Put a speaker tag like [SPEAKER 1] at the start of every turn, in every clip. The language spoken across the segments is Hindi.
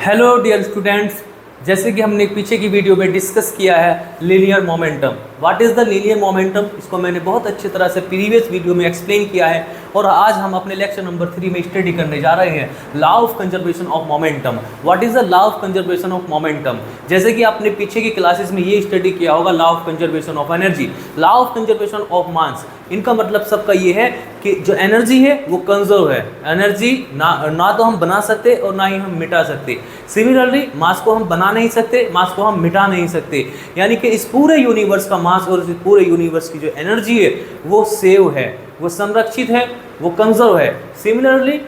[SPEAKER 1] हेलो डियर स्टूडेंट्स, जैसे कि हमने पीछे की वीडियो में डिस्कस किया है linear momentum. What is the linear momentum, इसको मैंने बहुत अच्छी तरह से प्रीवियस वीडियो में एक्सप्लेन किया है और आज हम अपने लेक्चर नंबर 3 में स्टडी करने जा रहे हैं law of conservation of momentum. What is the law of conservation of momentum? जैसे कि आपने पीछे की क्लासेस में ये स्टडी किया होगा law of conservation of energy, law of conservation of mass. इनका मतलब सबका ये है कि जो एनर्जी है वो कंजर्व है। एनर्जी ना तो हम बना सकते और ना ही हम मिटा सकते। सिमिलरली मास को हम बना नहीं सकते, मास को हम मिटा नहीं सकते। यानी कि इस पूरे यूनिवर्स का मास और इस पूरे यूनिवर्स की जो एनर्जी है वो सेव है, वो संरक्षित है, वो कंजर्व है। सिमिलरली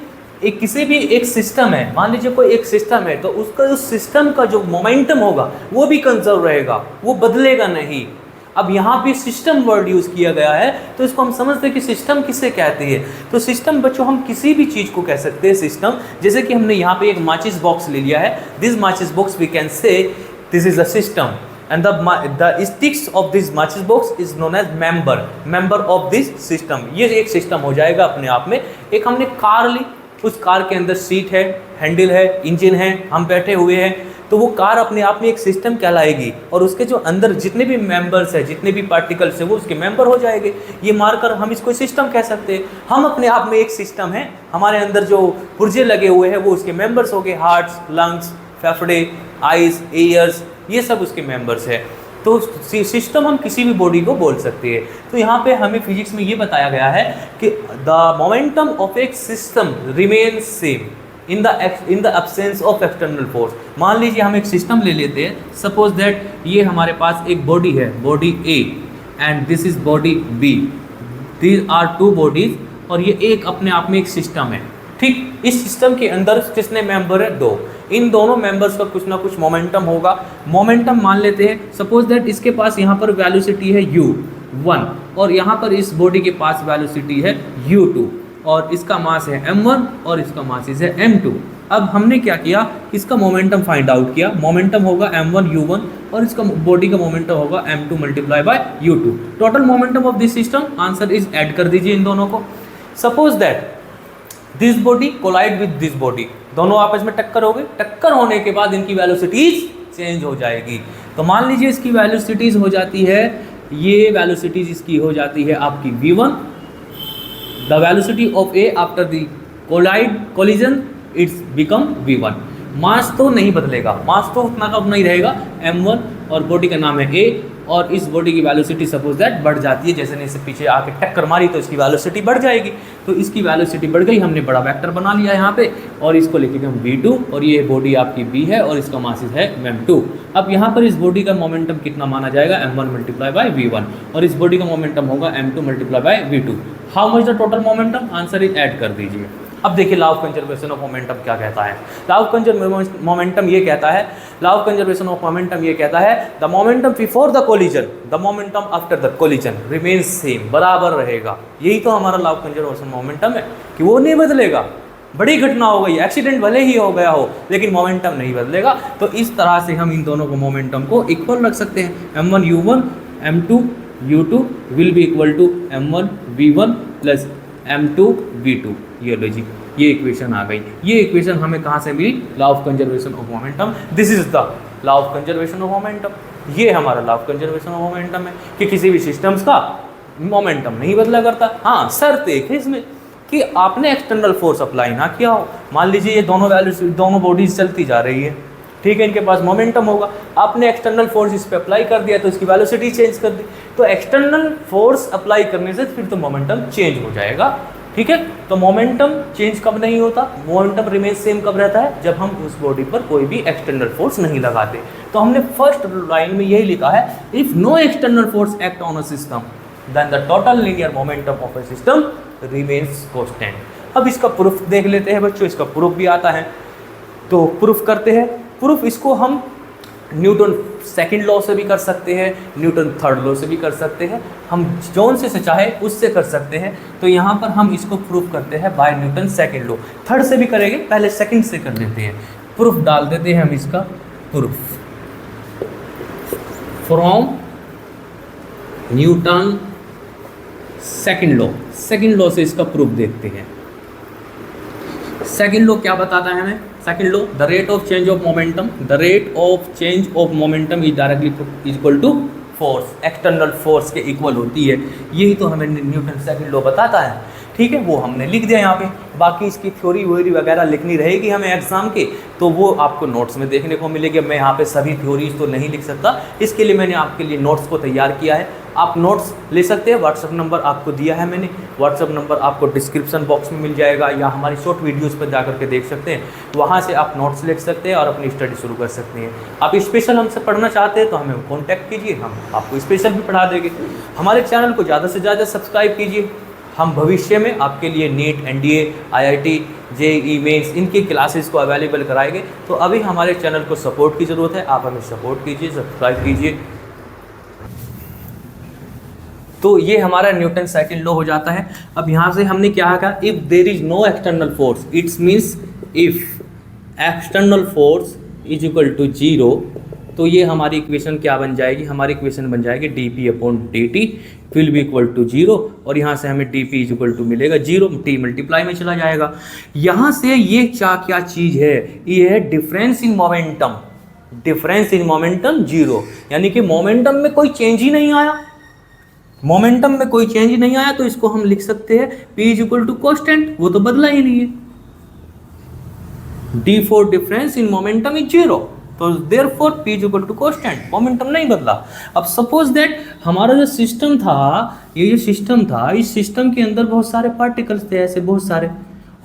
[SPEAKER 1] एक किसी भी एक सिस्टम है, मान लीजिए कोई एक सिस्टम है, तो उसका उस सिस्टम का जो मोमेंटम होगा वो भी कंजर्व रहेगा, वो बदलेगा नहीं। अब यहाँ पे सिस्टम वर्ड यूज़ किया गया है तो इसको हम समझते हैं कि सिस्टम किसे कहते हैं। तो सिस्टम बच्चों हम किसी भी चीज़ को कह सकते हैं सिस्टम। जैसे कि हमने यहाँ पे एक माचिस बॉक्स ले लिया है, दिस माचिस box we can say this is a system and the sticks of this matches box is known as member of this system। ये एक सिस्टम हो जाएगा अपने आप में। एक हमने कार ली, उस कार के अंदर सीट है, हैंडल है, इंजन है, हम बैठे हुए हैं, तो वो कार अपने आप में एक सिस्टम कहलाएगी और उसके जो अंदर जितने भी मेंबर्स है, जितने भी पार्टिकल्स है, वो उसके मेंबर हो जाएंगे। ये मारकर हम इसको सिस्टम कह सकते हैं। हम अपने आप में एक सिस्टम है, हमारे अंदर जो पुर्जे लगे हुए हैं वो उसके मेंबर्स हो गए, हार्ट्स, लंग्स, फेफड़े, आइज, ईयर्स, ये सब उसके मेंबर्स है। तो सिस्टम हम किसी भी बॉडी को बोल सकते हैं। तो यहाँ पे हमें फिजिक्स में ये बताया गया है कि the momentum of A system remain same in the absence of external force. मान लीजिए हम एक सिस्टम ले लेते हैं, सपोज दैट ये हमारे पास एक बॉडी है, body A and this is body B, these are two bodies और ये एक अपने आप में एक सिस्टम है। ठीक, इस सिस्टम के अंदर कितने मेंबर है? दो। इन दोनों मेंबर्स का कुछ ना कुछ मोमेंटम होगा। मोमेंटम मान लेते हैं, सपोज दैट इसके पास यहाँ पर वेलोसिटी है u1 और यहाँ पर इस बॉडी के पास वेलोसिटी है u2 और इसका मास है m1 और इसका मास है m2। अब हमने क्या किया, इसका मोमेंटम फाइंड आउट किया। मोमेंटम होगा m1 u1 और इसका बॉडी का मोमेंटम होगा m2 multiply by u2। Total momentum of this system, answer is add कर दीजिए इन दोनों को। Suppose that this body collide with this body, दोनों आपस में टक्कर हो गई। टक्कर होने के बाद इनकी वेलोसिटीज चेंज हो जाएगी। तो मान लीजिए इसकी वेलोसिटीज हो जाती है, ये वेलोसिटीज इसकी हो जाती है आपकी v1। The velocity of A after the collision it's become v1। मास तो नहीं बदलेगा, मास तो उतना का उतना ही रहेगा m1 और बॉडी का नाम है a और इस बॉडी की वेलोसिटी सपोज दैट बढ़ जाती है। जैसे ने इससे पीछे आके टक्कर मारी तो इसकी वेलोसिटी बढ़ जाएगी। तो इसकी वेलोसिटी बढ़ गई, हमने बड़ा वेक्टर बना लिया यहाँ पे और इसको लिखेंगे हम v2 और ये बॉडी आपकी b है और इसका मास है m2। अब यहाँ पर इस बॉडी का मोमेंटम कितना माना जाएगा? m1 मल्टीप्लाई बाय v1 और इस बॉडी का मोमेंटम होगा m2 multiply bye v2। How much the total momentum? Answer is add कर दीजिए। अब देखिए law of conservation of momentum क्या कहता है। लॉ ऑफ कंजर्वेशन मोमेंटम ये कहता है, law of conservation of momentum ये कहता है the momentum before the collision, the momentum after the collision remains same, बराबर रहेगा। यही तो हमारा लॉ ऑफ कंजर्वेशन मोमेंटम है कि वो नहीं बदलेगा। बड़ी घटना हो गई, एक्सीडेंट भले ही हो गया हो, लेकिन मोमेंटम नहीं बदलेगा। तो इस तरह से हम इन दोनों को मोमेंटम को इक्वल रख सकते हैं। m1 u1 m2 u2 will be equal to m1 v1 plus m2 v2। ये लो जी, ये इक्वेशन आ गई। ये इक्वेशन हमें कहाँ से मिली? Law of conservation of momentum. This is the law of conservation of momentum. ये हमारा law of conservation of momentum है कि किसी भी सिस्टम्स का मोमेंटम नहीं बदला करता। हाँ, शर्त एक है इसमें कि आपने एक्सटर्नल फोर्स अप्लाई ना किया हो। मान लीजिए ये दोनों बॉडीज चलती जा रही है, ठीक है, इनके पास मोमेंटम होगा, आपने एक्सटर्नल फोर्स इस पर अप्लाई कर दिया तो इसकी वेलोसिटी चेंज कर दी। तो एक्सटर्नल फोर्स अप्लाई करने से फिर तो मोमेंटम चेंज हो जाएगा, ठीक है। तो मोमेंटम चेंज कब नहीं होता? मोमेंटम रिमेन सेम कब रहता है? जब हम उस बॉडी पर कोई भी एक्सटर्नल फोर्स नहीं लगाते। तो हमने फर्स्ट लाइन में यही लिखा है, if no external force act on a system then the total linear momentum of a system remains constant. अब इसका प्रूफ देख लेते हैं बच्चों, इसका प्रूफ भी आता है तो प्रूफ करते हैं। प्रूफ इसको हम न्यूटन सेकंड लॉ से भी कर सकते हैं, न्यूटन थर्ड लॉ से भी कर सकते हैं, हम जौन से चाहे उससे कर सकते हैं। तो यहाँ पर हम इसको प्रूफ करते हैं by Newton second law. Third से भी करेंगे, पहले सेकंड से कर देते हैं। प्रूफ डाल देते हैं हम इसका, proof from Newton second law. Second law से इसका प्रूफ देखते हैं। सेकंड लॉ क्या बताता है हमें? Second law, the rate of change of momentum, the rate of change of momentum is directly equal to force, external force के इक्वल होती है। यही तो हमें न्यूटन सेकंड लॉ बताता है, ठीक है, वो हमने लिख दिया यहाँ पे। बाकी इसकी थ्योरी व्योरी वगैरह लिखनी रहेगी हमें एग्जाम के, तो वो आपको नोट्स में देखने को मिलेगी। मैं यहाँ पे सभी थ्योरीज तो नहीं लिख सकता, इसके लिए मैंने आपके लिए नोट्स को तैयार किया है। आप नोट्स ले सकते हैं, व्हाट्सअप नंबर आपको दिया है मैंने, व्हाट्सअप नंबर आपको डिस्क्रिप्शन बॉक्स में मिल जाएगा, या हमारी शॉर्ट वीडियोज़ पर जा करके देख सकते हैं, वहाँ से आप नोट्स लिख सकते हैं और अपनी स्टडी शुरू कर सकते हैं। आप स्पेशल हमसे पढ़ना चाहते हैं तो हमें कॉन्टैक्ट कीजिए, हम आपको स्पेशल भी पढ़ा देंगे। हमारे चैनल को ज़्यादा से ज़्यादा सब्सक्राइब कीजिए। हम भविष्य में आपके लिए NEET, NDA, IIT, JEE mains इनकी क्लासेस को अवेलेबल कराएंगे। तो अभी हमारे चैनल को सपोर्ट की ज़रूरत है, आप हमें सपोर्ट कीजिए, सब्सक्राइब कीजिए। तो ये हमारा न्यूटन सेकंड लॉ हो जाता है। अब यहाँ से हमने क्या कहा, if there is no external force, it's means if external force is equal to 0, तो ये हमारी इक्वेशन क्या बन जाएगी, हमारी इक्वेशन बन जाएगी dp/dt will be equal to 0, और यहाँ से हमें dp इज इक्वल टू मिलेगा 0, t मल्टीप्लाई में चला जाएगा। यहाँ से ये क्या चीज़ है, ये है difference in momentum. Difference in momentum 0, यानी कि मोमेंटम में कोई चेंज ही नहीं आया। मोमेंटम में कोई चेंज नहीं आया तो इसको हम लिख सकते हैं p is equal to constant, वो तो बदला ही नहीं है। d for difference in momentum is 0, तो therefore p is equal to constant, momentum नहीं बदला। अब सपोज दैट हमारा जो सिस्टम था, ये जो सिस्टम था, इस सिस्टम के अंदर बहुत सारे पार्टिकल्स थे, ऐसे बहुत सारे,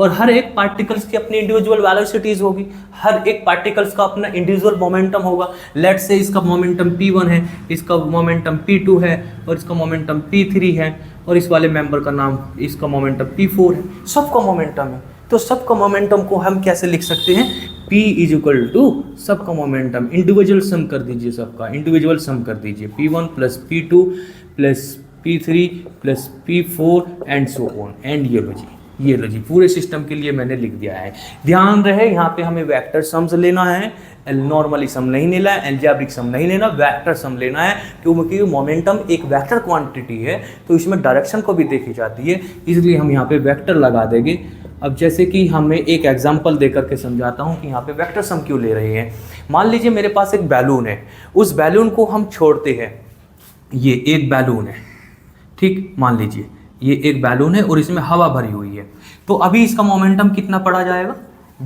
[SPEAKER 1] और हर एक पार्टिकल्स की अपनी इंडिविजुअल वेलोसिटीज होगी, हर एक पार्टिकल्स का अपना इंडिविजुअल मोमेंटम होगा। लेट्स से इसका मोमेंटम p1 है, इसका मोमेंटम p2 है, और इसका मोमेंटम p3 है, और इस वाले मेंबर का नाम, इसका मोमेंटम p4 है। सबका मोमेंटम है, तो सबका मोमेंटम को हम कैसे लिख सकते हैं, p इज इक्वल टू सबका मोमेंटम, इंडिविजुअल सम कर दीजिए, सबका इंडिविजुअल सम कर दीजिए, p1 plus p2 plus p3 plus p4 and so on, and ये लो जी पूरे सिस्टम के लिए मैंने लिख दिया है। ध्यान रहे यहाँ पे हमें वेक्टर सम्स लेना है, नॉर्मली सम नहीं लेना है, एल्जेब्रिक सम नहीं लेना, वेक्टर सम लेना है, क्योंकि मोमेंटम एक वेक्टर क्वांटिटी है, तो इसमें डायरेक्शन को भी देखी जाती है, इसलिए हम यहाँ पे वेक्टर लगा देंगे। अब जैसे कि हमें एक एग्जांपल दे करके समझाता हूँ कि यहाँ पे वेक्टर सम क्यों ले रहे हैं। मान लीजिए मेरे पास एक बैलून है, उस बैलून को हम छोड़ते हैं, ये एक बैलून है, ठीक, मान लीजिए ये एक बैलून है और इसमें हवा भरी हुई है, तो अभी इसका मोमेंटम कितना पड़ा जाएगा,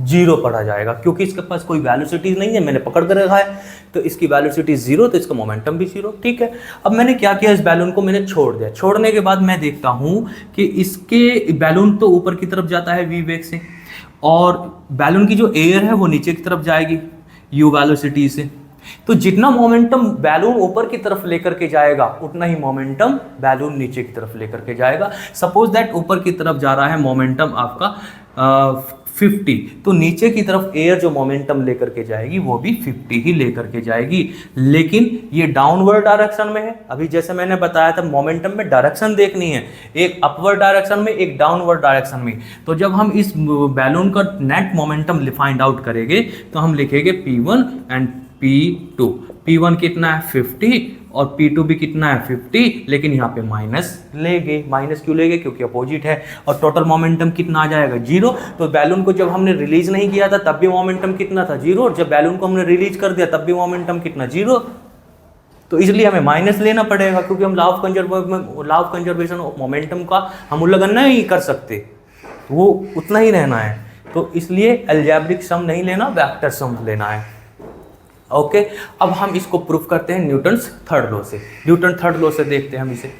[SPEAKER 1] 0 पड़ा जाएगा, क्योंकि इसके पास कोई वेलोसिटी नहीं है, मैंने पकड़ कर रखा है, तो इसकी वेलोसिटी 0, तो इसका मोमेंटम भी 0, ठीक है। अब मैंने क्या किया, इस बैलून को मैंने छोड़ दिया, छोड़ने के बाद मैं देखता हूँ कि इसके बैलून तो ऊपर की तरफ जाता है v वेग से, और बैलून की जो एयर है वो नीचे की तरफ जाएगी u वेलोसिटी से, तो जितना मोमेंटम बैलून ऊपर की तरफ लेकर के जाएगा उतना ही मोमेंटम बैलून नीचे की तरफ लेकर के जाएगा। सपोज दैट ऊपर की तरफ जा रहा है मोमेंटम आपका 50, तो नीचे की तरफ एयर जो मोमेंटम लेकर के जाएगी वो भी 50 ही लेकर के जाएगी, लेकिन ये डाउनवर्ड डायरेक्शन में है। अभी जैसे मैंने बताया था मोमेंटम में डायरेक्शन देखनी है, एक अपवर्ड डायरेक्शन में, एक डाउनवर्ड डायरेक्शन में। तो जब हम इस बैलून का नेट मोमेंटम फाइंड आउट करेंगे तो हम लिखेंगे P1 एंड P2। P1 कितना है 50 और P2 भी कितना है 50, लेकिन यहाँ पे माइनस लेंगे। माइनस क्यों लेंगे, क्योंकि अपोजिट है, और टोटल मोमेंटम कितना आ जाएगा 0। तो बैलून को जब हमने रिलीज नहीं किया था तब भी मोमेंटम कितना था 0, और जब बैलून को हमने रिलीज कर दिया तब भी मोमेंटम कितना 0। तो इसलिए हमें माइनस लेना पड़ेगा, क्योंकि हम law of conservation of momentum का हम उल्लंघन नहीं कर सकते, वो उतना ही रहना है। तो इसलिए अलजेब्रिक सम नहीं लेना, वेक्टर सम लेना है। ओके, अब हम इसको प्रूफ करते हैं न्यूटन्स थर्ड लॉ से। न्यूटन थर्ड लॉ से देखते हैं हम इसे।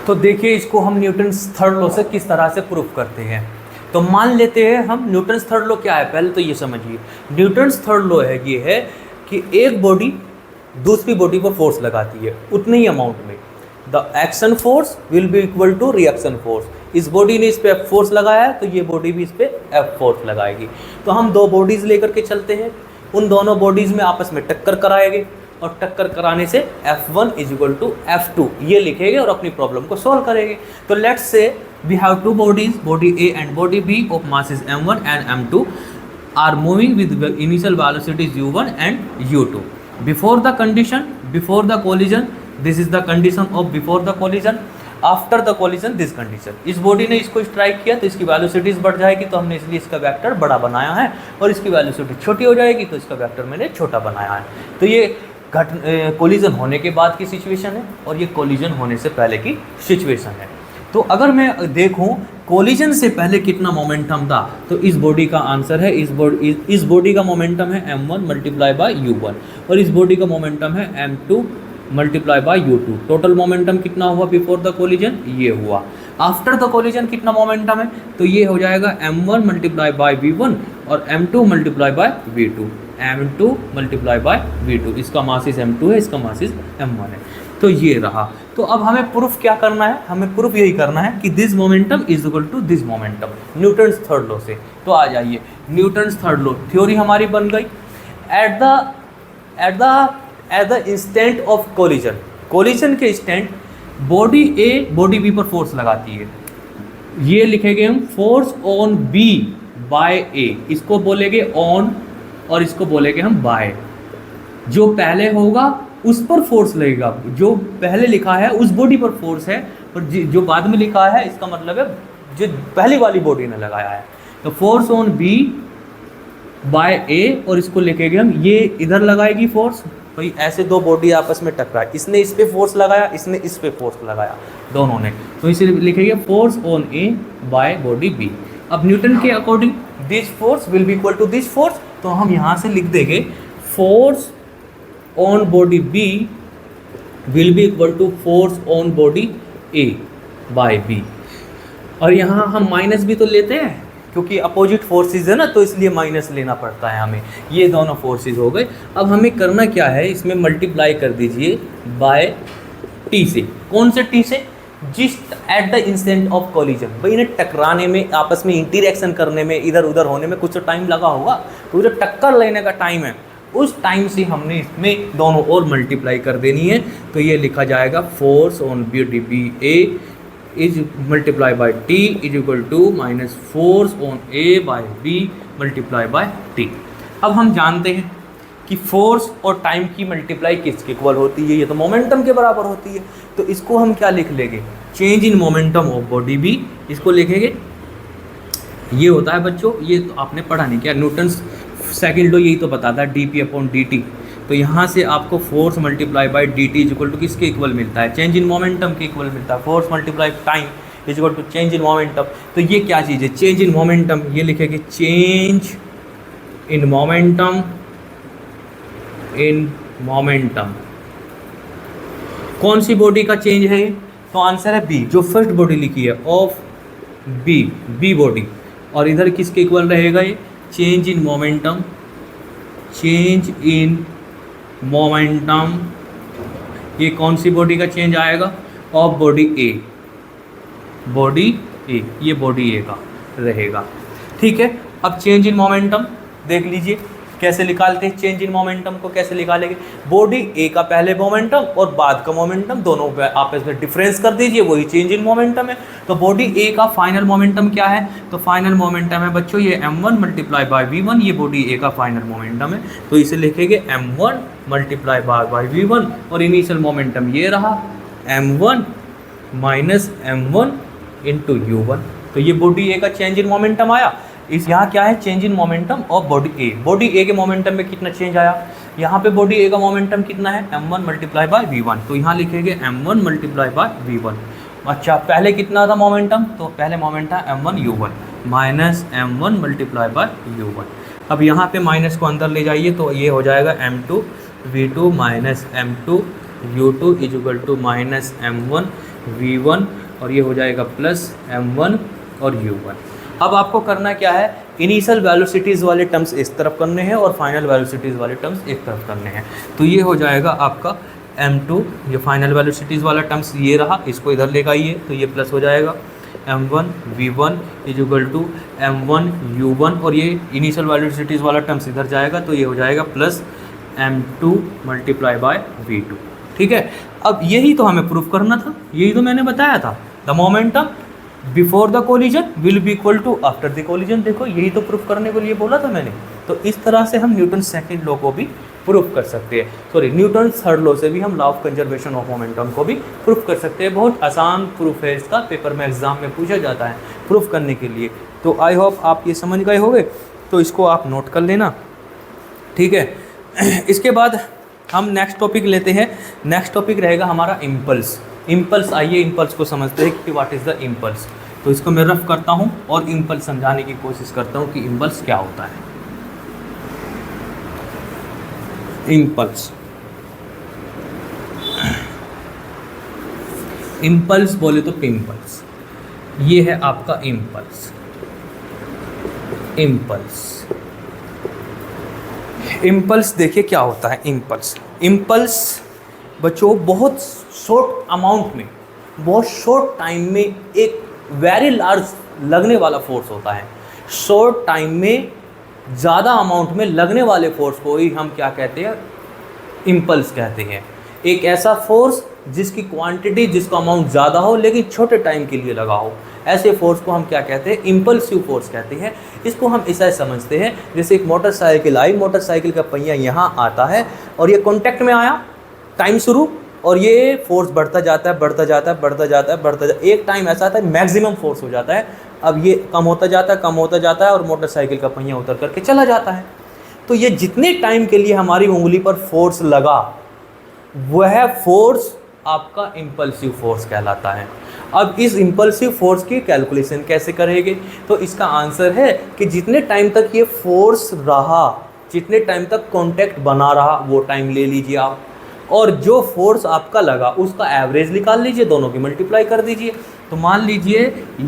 [SPEAKER 1] तो देखिए इसको हम न्यूटन्स थर्ड लॉ से किस तरह से प्रूफ करते हैं। तो मान लेते हैं हम न्यूटन्स थर्ड लॉ क्या है, पहले तो ये समझिए। न्यूटन्स थर्ड लॉ है ये है कि एक बॉडी दूसरी बॉडी पर फोर्स लगाती है उतने ही अमाउंट में, the action force will be equal to reaction force. इस बॉडी ने इस पे F फोर्स लगाया है तो ये बॉडी भी इस पे F फोर्स लगाएगी। तो हम दो बॉडीज लेकर के चलते हैं, उन दोनों बॉडीज में आपस में टक्कर कराएंगे, और टक्कर कराने से F1 is equal to F2 ये लिखेंगे और अपनी प्रॉब्लम को सॉल्व करेंगे। तो let's say we have two bodies, body A and body B of masses M1 and M2 are moving with initial velocities U1 and U2 before the collision, this is the condition of before the collision. After the collision this condition, इस बॉडी ने इसको स्ट्राइक किया तो इसकी वेलोसिटीज बढ़ जाएगी, तो हमने इसलिए इसका वेक्टर बड़ा बनाया है, और इसकी वेलोसिटी छोटी हो जाएगी तो इसका वेक्टर मैंने छोटा बनाया है। तो ये कोलिजन होने के बाद की सिचुएशन है, और ये कोलिजन होने से पहले की सिचुएशन है। तो अगर मैं देखूं कोलिजन से पहले कितना मोमेंटम था, तो इस बॉडी का आंसर है, इस बॉडी का मोमेंटम है m1 मल्टीप्लाई बाय u1, और इस बॉडी का मोमेंटम है m2 multiply by u2। Total momentum कितना हुआ बिफोर द कोलिजन, ये हुआ। आफ्टर द कोलिजन कितना मोमेंटम है, तो ये हो जाएगा m1 मल्टीप्लाई बाय v1 और m2 multiply bye v2, m2 multiply bye v2। इसका मासिस m2 है, इसका मासिस m1 है। तो ये रहा। तो अब हमें प्रूफ क्या करना है, हमें प्रूफ यही करना है कि this momentum is equal to this momentum, Newton's third law से। तो आ जाइए, न्यूटन्स थर्ड लॉ थ्योरी हमारी बन गई। At the instant of collision, collision के instant body A body B पर फोर्स लगाती है। ये लिखेंगे हम force on B by A, इसको बोलेंगे ऑन और इसको बोलेंगे हम बाय। जो पहले होगा उस पर फोर्स लगेगा, जो पहले लिखा है उस बॉडी पर फोर्स है, और जो बाद में लिखा है इसका मतलब है जो पहली वाली बॉडी ने लगाया है। तो फोर्स ऑन बी बाय ए, और इसको लिखेंगे हम, ये इधर लगाएगी फोर्स, भाई ऐसे दो बॉडी आपस में टकराए, इसने इस पे फोर्स लगाया, इसने इस पे फोर्स लगाया, दोनों ने, तो इसे लिखेंगे force on A by body B. अब न्यूटन के according this force will be equal to this force, तो हम यहाँ से लिख देंगे force on body B will be equal to force on body A by B. और यहाँ हम माइनस भी तो लेते हैं क्योंकि अपोजिट फोर्सेस है ना, तो इसलिए माइनस लेना पड़ता है हमें। ये दोनों फोर्सेस हो गए। अब हमें करना क्या है, इसमें मल्टीप्लाई कर दीजिए बाय टी से। कौन से टी से, जिस eight the instant of collision. भाई इन्हें टकराने में, आपस में इंटरेक्शन करने में, इधर उधर होने में कुछ तो टाइम लगा होगा, तो जो टक्कर लेने का टाइम है उस टाइम से हमने इसमें दोनों और मल्टीप्लाई कर देनी है। तो ये लिखा जाएगा force on B D B A is multiply by T is equal to minus force on A by B multiply by T. अब हम जानते हैं कि फोर्स और टाइम की मल्टीप्लाई किसके इक्वल होती है, ये तो मोमेंटम के बराबर होती है। तो इसको हम क्या लिख लेंगे, change in momentum of body B, इसको लिखेंगे। ये होता है बच्चों, ये तो आपने पढ़ा नहीं क्या, न्यूटन्स सेकंड लॉ यही तो बताता है, D P upon D T. तो यहाँ से आपको force multiply by D T is equal to किसके इक्वल मिलता है, चेंज इन मोमेंटम के इक्वल मिलता है। Force multiply time is equal to change in momentum. तो ये क्या चीज़ है, चेंज इन मोमेंटम, ये लिखेंगे change in momentum, in momentum. कौन सी बॉडी का चेंज है ये, तो आंसर है बी, जो फर्स्ट बॉडी लिखी है ऑफ बी, बी बॉडी। और इधर किसके इक्वल रहेगा ये, change in momentum, change in momentum. ये कौन सी बॉडी का चेंज आएगा, ऑफ बॉडी ए, बॉडी ए, ये बॉडी ए का रहेगा। ठीक है, अब चेंज इन मोमेंटम देख लीजिए कैसे निकालते हैं। चेंज इन मोमेंटम को कैसे निकालेंगे, बॉडी ए का पहले मोमेंटम और बाद का मोमेंटम दोनों आपस में डिफरेंस कर दीजिए, वही चेंज इन मोमेंटम है। तो बॉडी ए का फाइनल मोमेंटम क्या है, तो फाइनल मोमेंटम है बच्चों ये m1 मल्टीप्लाई बाय v1, ये बॉडी ए का फाइनल मोमेंटम है। तो इसे लिखेंगे m1 मल्टीप्लाई बाय v1, और इनिशियल मोमेंटम ये रहा m1 minus m1 into u1। तो ये बॉडी ए का चेंज इन मोमेंटम आया। इस यहाँ क्या है, change in momentum of body A. Body A के मोमेंटम में कितना चेंज आया, यहाँ पे बॉडी ए का मोमेंटम कितना है, m1 मल्टीप्लाई बाय v1। तो यहाँ लिखेंगे m1 मल्टीप्लाई बाय v1। अच्छा, पहले कितना था मोमेंटम, तो पहले मोमेंट था m1 u1 minus m1 multiply by u1। अब यहाँ पे माइनस को अंदर ले जाइए, तो ये हो जाएगा m2 v2 minus m2 u2 is equal to minus m1 v1, और ये हो जाएगा प्लस m1 और u1। अब आपको करना क्या है, इनिशियल वेलोसिटीज़ वाले टर्म्स इस तरफ करने हैं और फाइनल वेलोसिटीज़ वाले टर्म्स एक तरफ करने हैं। तो ये हो जाएगा आपका m2, ये फाइनल वेलोसिटीज़ वाला टर्म्स ये रहा, इसको इधर ले आइए तो ये प्लस हो जाएगा m1 v1 is equal to m1 u1, और ये इनिशियल वेलोसिटीज़ वाला टर्म्स इधर जाएगा, तो ये हो जाएगा plus m2 multiply bye v2। ठीक है, अब यही तो हमें प्रूफ करना था, यही तो मैंने बताया था, the momentum before the collision will be equal to after the collision. देखो यही तो प्रूफ करने के लिए बोला था मैंने। तो इस तरह से हम न्यूटन सेकंड लॉ को भी प्रूफ कर सकते हैं। सॉरी, न्यूटन थर्ड लॉ से भी हम law of conservation of momentum को भी प्रूफ कर सकते हैं। बहुत आसान प्रूफ है इसका, पेपर में एग्जाम में पूछा जाता है प्रूफ करने के लिए। तो आई होप आप ये समझ गए होंगे, तो इसको आप नोट कर लेना, ठीक है। इसके बाद हम नेक्स्ट टॉपिक लेते हैं। नेक्स्ट टॉपिक रहेगा हमारा इम्पल्स। इम्पल्स, आइए इम्पल्स को समझते हैं कि व्हाट इज़ द इम्पल्स। तो इसको मैं रफ करता हूँ और इम्पल्स समझाने की कोशिश करता हूँ कि इम्पल्स क्या होता है। इम्पल्स, इम्पल्स बोले तो पिम्पल्स, ये है आपका इम्पल्स। इम्पल्स, इम्पल्स देखिए क्या होता है। इम्पल्स, इम्पल्स बच्चों बहुत शॉर्ट अमाउंट में, बहुत शॉर्ट टाइम में एक वेरी लार्ज लगने वाला फोर्स होता है। शॉर्ट टाइम में ज़्यादा अमाउंट में लगने वाले फोर्स को ही हम क्या कहते हैं, इम्पल्स कहते हैं। एक ऐसा फोर्स जिसकी क्वांटिटी, जिसका अमाउंट ज़्यादा हो लेकिन छोटे टाइम के लिए लगा हो, ऐसे फोर्स को हम क्या कहते हैं, इम्पल्सिव फोर्स कहते हैं। इसको हम ऐसा समझते हैं जैसे एक मोटरसाइकिल आई, मोटरसाइकिल का पहिया यहाँ आता है और ये कॉन्टैक्ट में आया, टाइम शुरू, और ये फोर्स बढ़ता जाता है, बढ़ता जाता है, बढ़ता जाता है, बढ़ता जाता है। एक टाइम ऐसा आता है मैक्सिमम फोर्स हो जाता है, अब ये कम होता जाता है, कम होता जाता है और मोटरसाइकिल का पहिया उतर करके चला जाता है। तो ये जितने टाइम के लिए हमारी उंगली पर फोर्स लगा, वह फोर्स आपका इम्पल्सिव फोर्स कहलाता है। अब इस इम्पल्सिव फोर्स की कैलकुलेशन कैसे करेंगे, तो इसका आंसर है कि जितने टाइम तक ये फोर्स रहा, जितने टाइम तक कांटेक्ट बना रहा, वो टाइम ले लीजिए आप, और जो फोर्स आपका लगा उसका एवरेज निकाल लीजिए, दोनों की मल्टीप्लाई कर दीजिए। तो मान लीजिए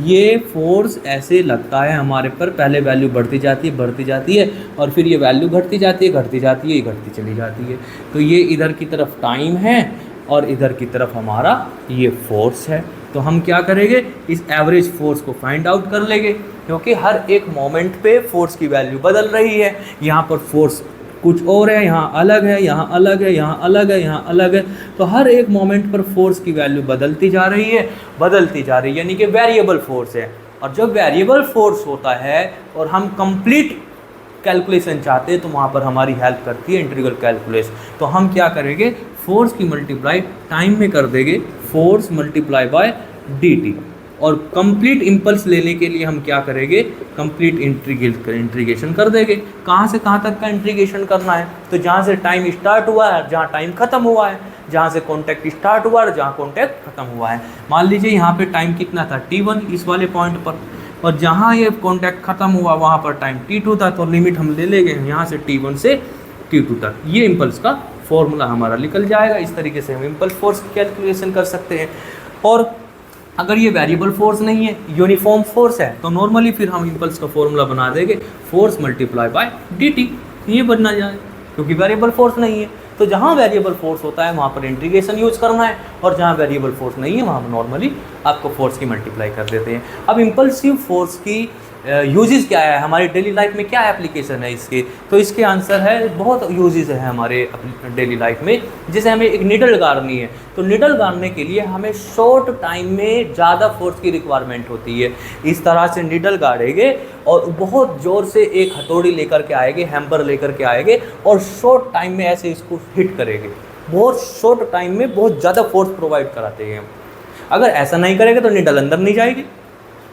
[SPEAKER 1] ये फोर्स ऐसे लगता है हमारे पर, पहले वैल्यू बढ़ती जाती है, बढ़ती जाती है, और फिर ये वैल्यू घटती जाती है, घटती जाती है, ये घटती चली जाती है। तो ये इधर की तरफ टाइम है और इधर की तरफ हमारा ये फोर्स है। तो हम क्या करेंगे, इस एवरेज फोर्स को फाइंड आउट कर लेंगे, क्योंकि हर एक मोमेंट पे फोर्स की वैल्यू बदल रही है। यहाँ पर फोर्स कुछ और है, यहाँ अलग है, यहाँ अलग है, यहाँ अलग है, यहाँ अलग है। तो हर एक मोमेंट पर फोर्स की वैल्यू बदलती जा रही है, बदलती जा रही है, यानी कि वेरिएबल फोर्स है। और जब वेरिएबल फोर्स होता है और हम कंप्लीट कैलकुलेशन चाहते हैं, तो वहाँ पर हमारी हेल्प करती है इंटीग्रल कैलकुलेस। तो हम क्या करेंगे, फोर्स की मल्टीप्लाई टाइम में कर देंगे, फोर्स मल्टीप्लाई बाय dt। और कंप्लीट इम्पल्स लेने के लिए हम क्या करेंगे, कंप्लीट इंटीग्रेशन कर देंगे। कहाँ से कहाँ तक का इंटीग्रेशन करना है, तो जहाँ से टाइम स्टार्ट हुआ है, जहाँ टाइम खत्म हुआ है, जहाँ से कॉन्टैक्ट स्टार्ट हुआ है, जहाँ कॉन्टैक्ट खत्म हुआ है। मान लीजिए यहाँ पे टाइम कितना था, t1 इस वाले पॉइंट पर, और जहाँ ये कॉन्टैक्ट खत्म हुआ वहाँ पर टाइम t2 था। तो लिमिट हम ले लेंगे यहाँ से t1 से t2 तक। ये इम्पल्स का फॉर्मूला हमारा निकल जाएगा। इस तरीके से हम इम्पल्स फोर्स की कैलकुलेशन कर सकते हैं। और अगर ये वेरिएबल फोर्स नहीं है, यूनिफॉर्म फोर्स है, तो नॉर्मली फिर हम इम्पल्स का फॉर्मूला बना देंगे, फोर्स मल्टीप्लाई बाय dt। ये बनना जाए, क्योंकि वेरिएबल फोर्स नहीं है। तो जहाँ वेरिएबल फोर्स होता है वहाँ पर इंटीग्रेशन यूज करना है, और जहाँ वेरिएबल फोर्स नहीं है वहाँ नॉर्मली आपको फोर्स की मल्टीप्लाई कर देते हैं। अब इम्पल्सिव फोर्स की यूजेस क्या है, हमारी डेली लाइफ में क्या एप्लीकेशन है इसके, तो इसके आंसर है बहुत यूजेस है हमारे डेली लाइफ में। जैसे हमें एक निडल गाड़नी है, तो निडल गाड़ने के लिए हमें शॉर्ट टाइम में ज़्यादा फोर्स की रिक्वायरमेंट होती है। इस तरह से निडल गाड़ेंगे और बहुत ज़ोर से एक हथौड़ी लेकर के आएंगे, हैम्बर लेकर के आएंगे, और शॉर्ट टाइम में ऐसे इसको हिट करेंगे। बहुत शॉर्ट टाइम में बहुत ज़्यादा फोर्स प्रोवाइड कराते हैं। अगर ऐसा नहीं करेंगे तो निडल अंदर नहीं जाएगी।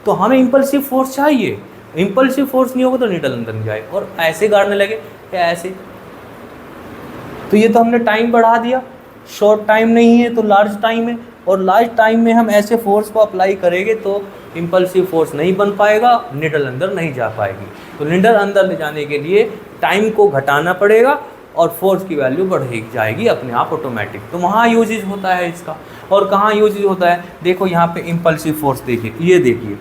[SPEAKER 1] तो हमें इम्पल्सिव फोर्स चाहिए, इम्पल्सिव फोर्स नहीं होगा तो निडल अंदर नहीं जाए। और ऐसे गाड़ने लगे या ऐसे, तो ये तो हमने टाइम बढ़ा दिया। शॉर्ट टाइम नहीं है तो लार्ज टाइम है, और लार्ज टाइम में हम ऐसे फोर्स को अप्लाई करेंगे तो इम्पल्सिव फोर्स नहीं बन पाएगा, निडल अंदर नहीं जा पाएगी। तो निडल अंदर ले जाने के लिए टाइम को घटाना पड़ेगा और फोर्स की वैल्यू बढ़ जाएगी अपने आप ऑटोमेटिक। तो वहाँ यूजेज होता है इसका। और कहाँ यूजेज होता है, देखो यहाँ पे इम्पल्सिव फोर्स देखिए, ये देखिए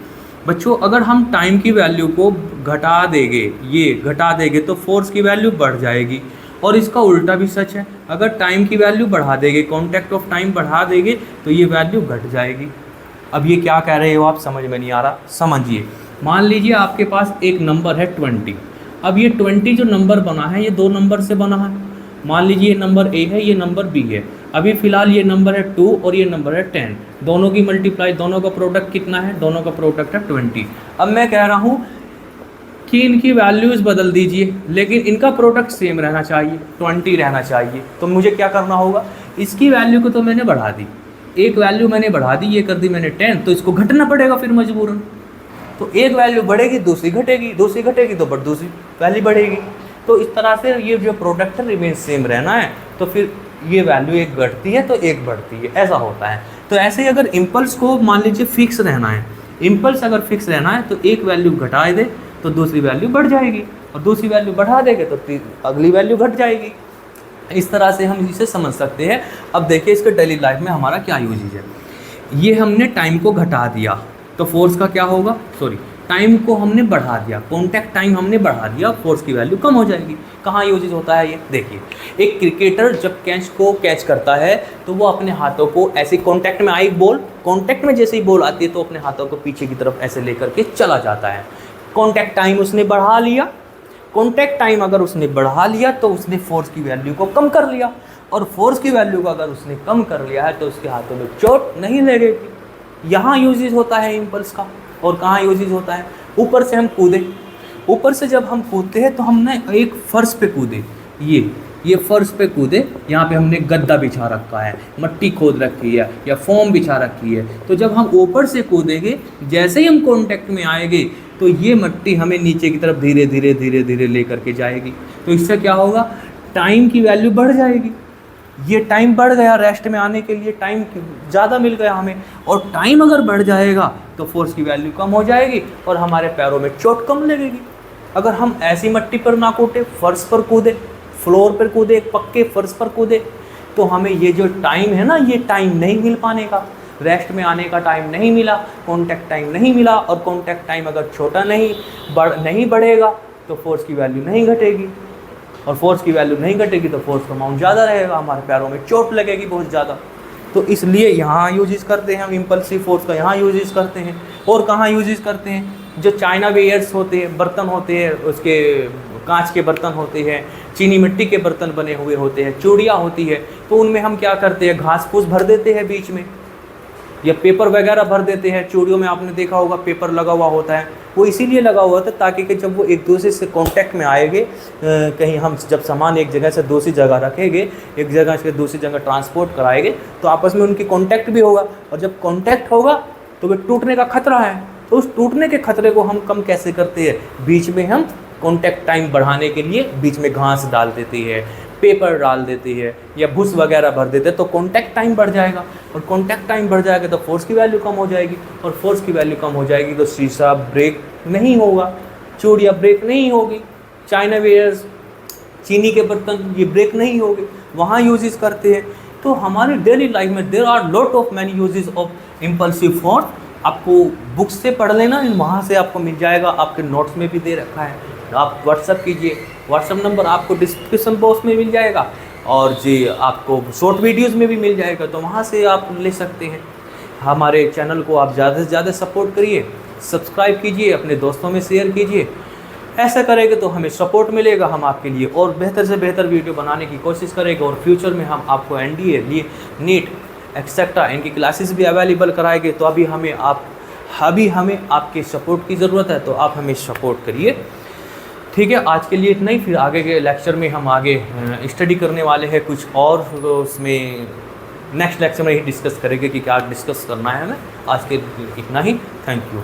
[SPEAKER 1] बच्चों, अगर हम टाइम की वैल्यू को घटा देंगे, ये घटा देंगे तो फोर्स की वैल्यू बढ़ जाएगी। और इसका उल्टा भी सच है, अगर टाइम की वैल्यू बढ़ा देंगे, कॉन्टैक्ट ऑफ टाइम बढ़ा देंगे, तो ये वैल्यू घट जाएगी। अब ये क्या कह रहे हो आप, समझ में नहीं आ रहा, समझिए। मान लीजिए आपके पास एक नंबर है 20। अब ये 20 जो नंबर बना है ये दो नंबर से बना है। मान लीजिए ये नंबर A है, ये नंबर B है। अभी फ़िलहाल ये नंबर है 2 और ये नंबर है 10। दोनों की मल्टीप्लाई, दोनों का प्रोडक्ट कितना है, दोनों का प्रोडक्ट है 20। अब मैं कह रहा हूँ कि इनकी वैल्यूज़ बदल दीजिए, लेकिन इनका प्रोडक्ट सेम रहना चाहिए, 20 रहना चाहिए। तो मुझे क्या करना होगा, इसकी वैल्यू को तो मैंने बढ़ा दी, एक वैल्यू मैंने बढ़ा दी, ये कर दी मैंने 10, तो इसको घटना पड़ेगा फिर मजबूरन। तो एक वैल्यू बढ़ेगी, दूसरी घटेगी, दूसरी घटेगी तो दूसरी वैल्यू बढ़ेगी। तो इस तरह से ये जो प्रोडक्ट रिमेन सेम रहना है, तो फिर ये वैल्यू एक घटती है तो एक बढ़ती है, ऐसा होता है। तो ऐसे ही अगर इम्पल्स को मान लीजिए फिक्स रहना है, इम्पल्स अगर फिक्स रहना है तो एक वैल्यू घटा दे तो दूसरी वैल्यू बढ़ जाएगी, और दूसरी वैल्यू बढ़ा देंगे तो अगली वैल्यू घट जाएगी। इस तरह से हम इसे समझ सकते हैं। अब देखिए इसके डेली लाइफ में हमारा क्या यूजेज है। ये हमने टाइम को घटा दिया तो फोर्स का क्या होगा, टाइम को हमने बढ़ा दिया, कॉन्टैक्ट टाइम हमने बढ़ा दिया, फोर्स की वैल्यू कम हो जाएगी। कहाँ यूजेज होता है ये देखिए, एक क्रिकेटर जब कैच करता है तो वो अपने हाथों को ऐसे कॉन्टैक्ट में आई बॉल, कॉन्टैक्ट में जैसे ही बॉल आती है तो अपने हाथों को पीछे की तरफ ऐसे लेकर के चला जाता है। कॉन्टैक्ट टाइम उसने बढ़ा लिया, कॉन्टैक्ट टाइम अगर उसने बढ़ा लिया तो उसने फोर्स की वैल्यू को कम कर लिया, और फोर्स की वैल्यू को अगर उसने कम कर लिया है तो उसके हाथों में चोट नहीं लगेगी। यहाँ यूजेज होता है इम्पल्स का। और कहाँ यूजेज होता है, ऊपर से हम कूदे, ऊपर से जब हम कूदते हैं तो हमने एक फर्श पे कूदे, ये फर्श पे कूदे, यहाँ पे हमने गद्दा बिछा रखा है, मट्टी खोद रखी है या फोम बिछा रखी है, तो जब हम ऊपर से कूदेंगे, जैसे ही हम कॉन्टैक्ट में आएंगे तो ये मट्टी हमें नीचे की तरफ धीरे धीरे धीरे धीरे ले करके जाएगी। तो इससे क्या होगा, टाइम की वैल्यू बढ़ जाएगी। ये टाइम बढ़ गया, रेस्ट में आने के लिए टाइम ज़्यादा मिल गया हमें, और टाइम अगर बढ़ जाएगा तो फोर्स की वैल्यू कम हो जाएगी और हमारे पैरों में चोट कम लगेगी। अगर हम ऐसी मट्टी पर ना कूदे, फर्श पर कूदे, फ्लोर पर कूदे, पक्के फर्श पर कूदे, तो हमें ये जो टाइम है ना, ये टाइम नहीं मिल पाने का, रेस्ट में आने का टाइम नहीं मिला, कॉन्टैक्ट टाइम नहीं मिला, और कॉन्टैक्ट टाइम अगर छोटा नहीं बढ़ेगा तो फोर्स की वैल्यू नहीं घटेगी, और फोर्स की वैल्यू नहीं घटेगी तो फोर्स का अमाउंट ज़्यादा रहेगा, हमारे पैरों में चोट लगेगी बहुत ज़्यादा। तो इसलिए यहाँ यूजेस करते हैं हम इम्पल्सिव फोर्स का, यहाँ यूजेस करते हैं। और कहाँ यूजेस करते हैं, जो चाइना वेयर्स होते हैं, बर्तन होते हैं, उसके कांच के बर्तन होते हैं, चीनी मिट्टी के बर्तन बने हुए होते हैं, चूड़ियाँ होती है, तो उनमें हम क्या करते हैं, घास फूस भर देते हैं बीच में, या पेपर वगैरह भर देते हैं। चूड़ियों में आपने देखा होगा पेपर लगा हुआ होता है, वो इसीलिए लगा हुआ था ताकि कि जब वो एक दूसरे से कांटेक्ट में आएंगे, कहीं हम जब सामान एक जगह से दूसरी जगह रखेंगे, एक जगह से दूसरी जगह ट्रांसपोर्ट कराएंगे, तो आपस में उनकी कांटेक्ट भी होगा, और जब कांटेक्ट होगा तो वो टूटने का खतरा है। तो उस टूटने के खतरे को हम कम कैसे करते हैं, बीच में हम कांटेक्ट टाइम बढ़ाने के लिए बीच में घास डाल देते हैं, पेपर डाल देती है, या भूस वगैरह भर देते हैं, तो कॉन्टैक्ट टाइम बढ़ जाएगा, और कॉन्टैक्ट टाइम बढ़ जाएगा तो फोर्स की वैल्यू कम हो जाएगी, और फोर्स की वैल्यू कम हो जाएगी तो शीशा ब्रेक नहीं होगा, चूड़ियाँ ब्रेक नहीं होगी, चाइना वेयर्स, चीनी के बर्तन ये ब्रेक नहीं होंगे, वहाँ यूजेस करते हैं। तो हमारे डेली लाइफ में there are lot of many uses of impulsive force. आपको बुक्स से पढ़ लेना, वहाँ से आपको मिल जाएगा, आपके नोट्स में भी दे रखा है, आप व्हाट्सअप कीजिए, व्हाट्सअप नंबर आपको डिस्क्रिप्शन बॉक्स में मिल जाएगा, और जी आपको शॉर्ट वीडियोस में भी मिल जाएगा, तो वहाँ से आप ले सकते हैं। हमारे चैनल को आप ज़्यादा से ज़्यादा सपोर्ट करिए, सब्सक्राइब कीजिए, अपने दोस्तों में शेयर कीजिए। ऐसा करेंगे तो हमें सपोर्ट मिलेगा, हम आपके लिए और बेहतर से बेहतर वीडियो बनाने की कोशिश करेंगे, और फ्यूचर में हम आपको NDA, नीट एक्सेट्रा इनकी क्लासेस भी अवेलेबल कराएंगे। तो अभी हमें आपके सपोर्ट की ज़रूरत है, तो आप हमें सपोर्ट करिए, ठीक है। आज के लिए इतना ही, फिर आगे के लेक्चर में हम आगे स्टडी करने वाले हैं कुछ और, उसमें नेक्स्ट लेक्चर में ही डिस्कस करेंगे कि क्या डिस्कस करना है हमें। आज के इतना ही, थैंक यू।